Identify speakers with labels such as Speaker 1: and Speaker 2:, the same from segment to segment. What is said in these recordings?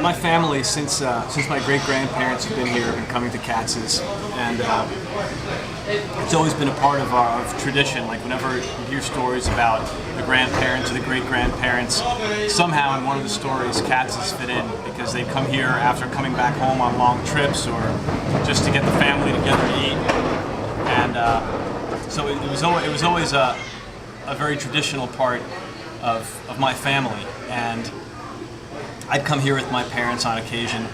Speaker 1: My family, since my great-grandparents have been here, have been coming to Katz's, and it's always been a part of our tradition. Like whenever you hear stories about the grandparents or the great-grandparents, somehow in one of the stories Katz's fit in because they come here after coming back home on long trips or just to get the family together to eat. And so it was always a very traditional part of my family. And I'd come here with my parents on occasion,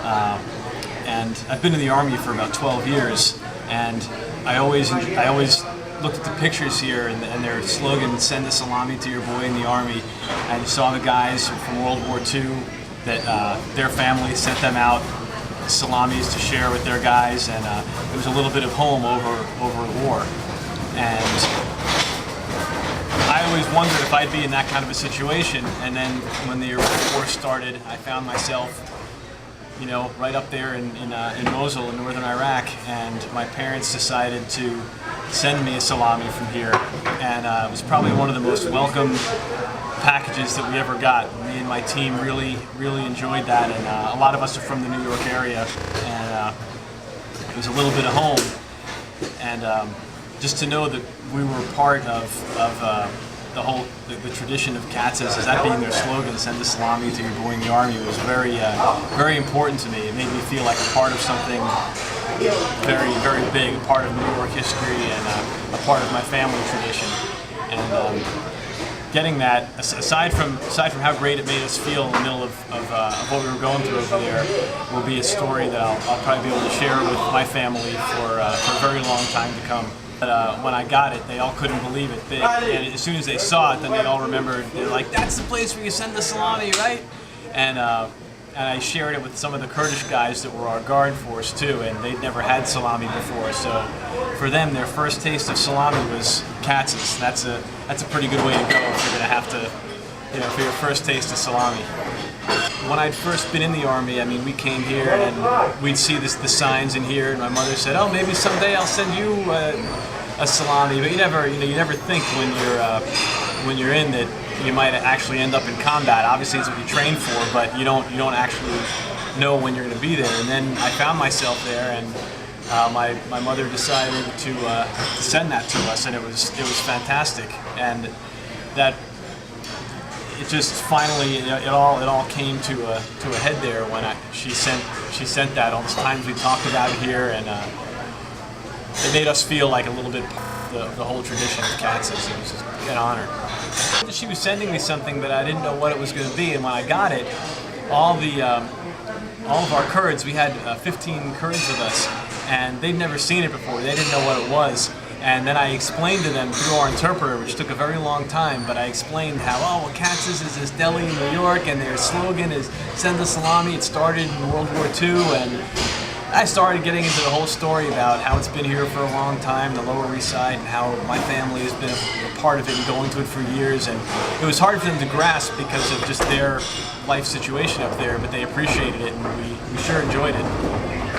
Speaker 1: and I've been in the Army for about 12 years, and I always looked at the pictures here and their slogan, "Send a salami to your boy in the Army," and you saw the guys from World War II that their families sent them out salamis to share with their guys, and it was a little bit of home over the war. And I always wondered if I'd be in that kind of a situation, and then when the Iraq War started, I found myself, right up there in Mosul in northern Iraq, and my parents decided to send me a salami from here, and it was probably one of the most welcome packages that we ever got. Me and my team really enjoyed that, and a lot of us are from the New York area, and it was a little bit of home, and just to know that we were part of the tradition of Katz's, as that being their slogan, "Send the salami to your boy in the Army," was very important to me. It made me feel like a part of something very big, a part of New York history and a part of my family tradition. And getting that, aside from how great it made us feel in the middle of what we were going through over there, will be a story that I'll probably be able to share with my family for a very long time to come. But when I got it, they all couldn't believe it. And as soon as they saw it, then they all remembered. They're like, "That's the place where you send the salami, right?" And I shared it with some of the Kurdish guys that were our guard force too, and they'd never had salami before. So for them, their first taste of salami was Katz's. That's a pretty good way to go if you're gonna have to, for your first taste of salami. When I'd first been in the Army, I mean, we came here and we'd see the signs in here, and my mother said, "Oh, maybe someday I'll send you a salami." But you never think when you're in that you might actually end up in combat. Obviously, it's what you train for, but you don't actually know when you're going to be there. And then I found myself there, and my mother decided to send that to us, and it was fantastic. And that. It just finally, it all came to a head there when she sent that. All the times we talked about it here, and it made us feel like a little bit the whole tradition of Katz's. It was just an honor. She was sending me something, but I didn't know what it was going to be. And when I got it, all of our Kurds, we had 15 Kurds with us, and they'd never seen it before. They didn't know what it was. And then I explained to them through our interpreter, which took a very long time, but I explained how, Katz's is this deli in New York, and their slogan is "Send the salami." It started in World War II, and I started getting into the whole story about how it's been here for a long time, the Lower East Side, and how my family has been a part of it and going to it for years. And it was hard for them to grasp because of just their life situation up there, but they appreciated it, and we sure enjoyed it.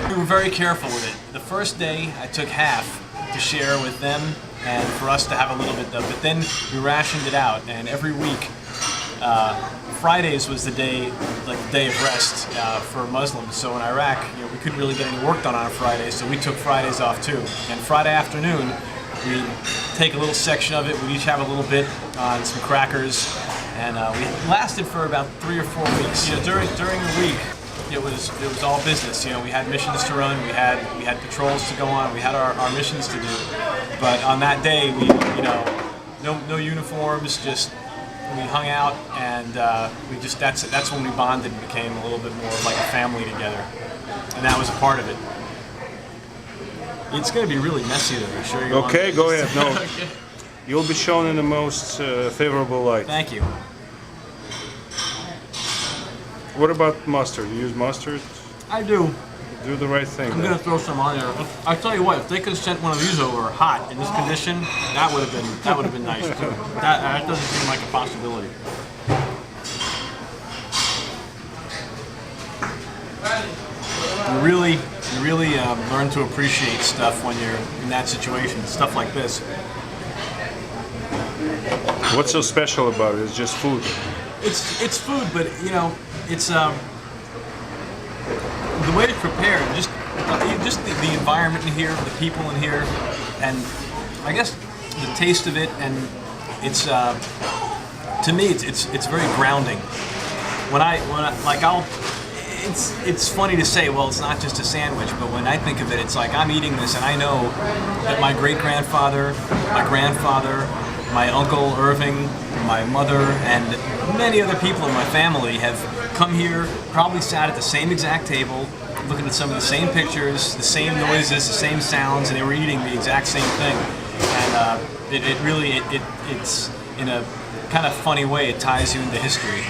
Speaker 1: We were very careful with it. The first day, I took half to share with them and for us to have a little bit of, but then we rationed it out, and every week Fridays was the day of rest for Muslims. So in Iraq, we couldn't really get any work done on a Friday, so we took Fridays off too. And Friday afternoon, we'd take a little section of it, we'd each have a little bit on some crackers, and we lasted for about 3 or 4 weeks. During the week, it was all business. We had missions to run, we had patrols to go on, we had our missions to do. But on that day, we no uniforms, just we hung out, and that's when we bonded and became a little bit more like a family together, and that was a part of it. It's going to be really messy though. You sure you want
Speaker 2: Okay, go ahead. No,
Speaker 1: Okay.
Speaker 2: You'll be shown in the most favorable light.
Speaker 1: Thank you.
Speaker 2: What about mustard? You use mustard?
Speaker 1: I do.
Speaker 2: Do the right thing.
Speaker 1: I'm going to throw some on there. I tell you what, if they could have sent one of these over hot in this condition, that would have been nice too. That doesn't seem like a possibility. You really learn to appreciate stuff when you're in that situation. Stuff like this.
Speaker 2: What's so special about it? It's just food.
Speaker 1: It's food, but it's the way it's prepared, just the environment in here, the people in here, and I guess the taste of it, and it's to me it's very grounding. When I like it's funny to say, well, it's not just a sandwich, but when I think of it, it's like I'm eating this, and I know that my great-grandfather, my grandfather, my uncle Irving, my mother, and many other people in my family have come here, probably sat at the same exact table, looking at some of the same pictures, the same noises, the same sounds, and they were eating the exact same thing. And it's in a kind of funny way, it ties you into history.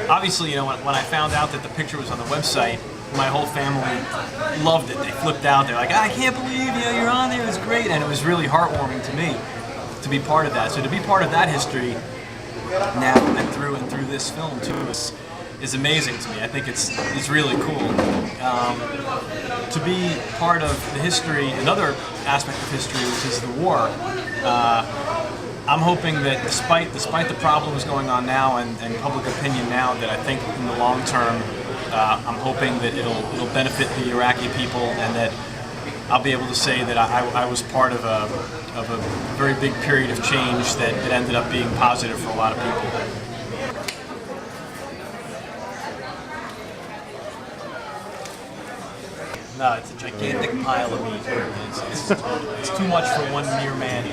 Speaker 1: Obviously, you know, when I found out that the picture was on the website, my whole family loved it. They flipped out. They're like, I can't believe you're on there. It was great. And it was really heartwarming to me to be part of that. So to be part of that history now and through this film too is amazing to me. I think it's really cool. To be part of the history, another aspect of history, which is the war. I'm hoping that despite the problems going on now and public opinion now, that I think in the long term, I'm hoping that it'll benefit the Iraqi people, and that I'll be able to say that I was part of a very big period of change that ended up being positive for a lot of people. No, it's a gigantic pile of meat. It's too much for one mere man.